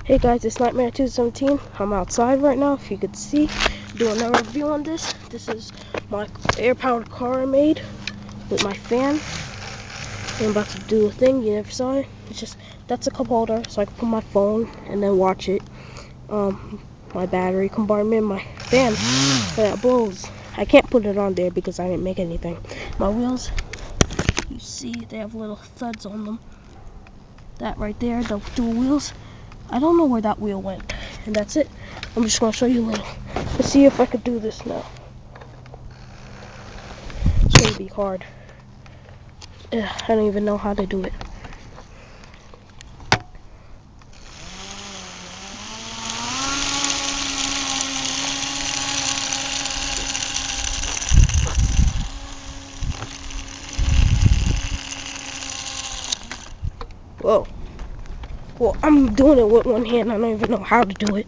Hey guys, it's Nightmare 217. I'm outside right now, if you could see, doing a review on this. This is my air-powered car I made with my fan. I'm about to do a thing, you never saw it. It's just, that's a cup holder, so I can put my phone and then watch it. My battery compartment, my fan, that blows. I can't put it on there because I didn't make anything. My wheels, you see, they have little thuds on them. That right there, the two wheels. I don't know where that wheel went. And that's it. I'm just going to show you a little. Let's see if I could do this now. It's going to be hard. I don't even know how to do it. Whoa. Well, I'm doing it with one hand. I don't even know how to do it.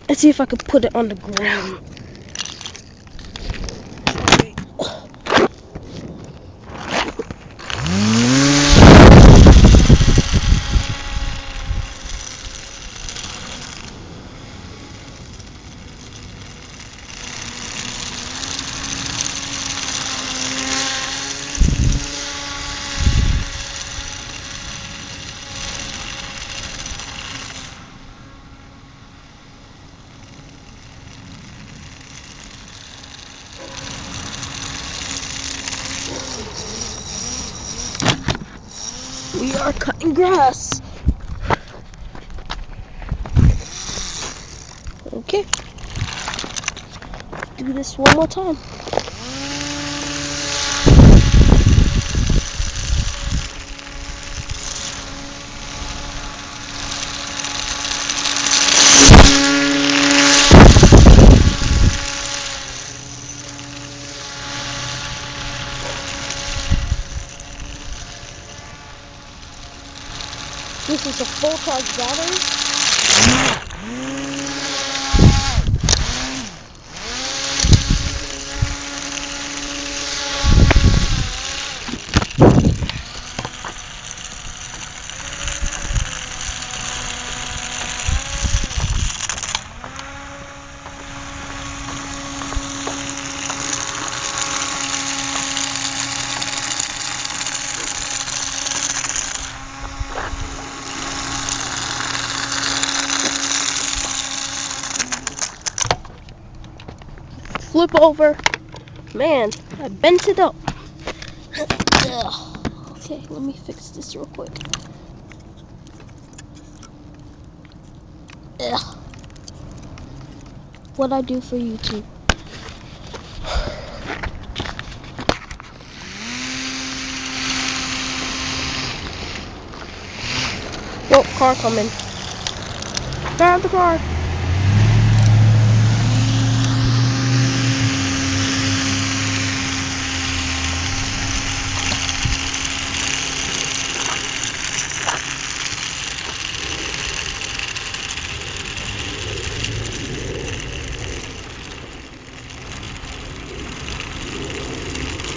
Let's see if I could put it on the ground. We are cutting grass. Okay. Do this one more time. This is a full charge battery. Flip over. Man, I bent it up. Okay, let me fix this real quick. What'd I do for YouTube? Whoa, car coming. Grab the car.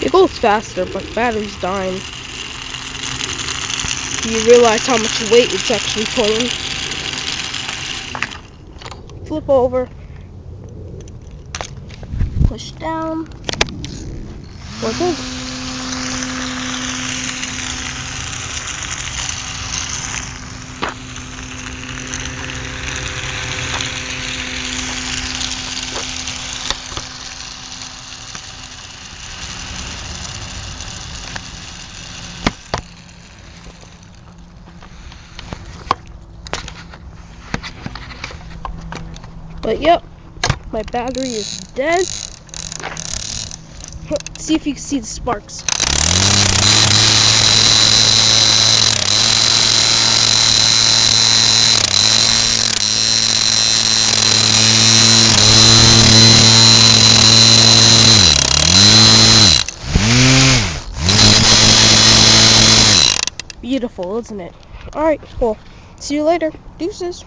It goes faster, but battery's dying. Do you realize how much weight it's actually pulling? Flip over. Push down. We're good. But yep, my battery is dead. See if you can see the sparks. Beautiful, isn't it? Alright, well, see you later. Deuces.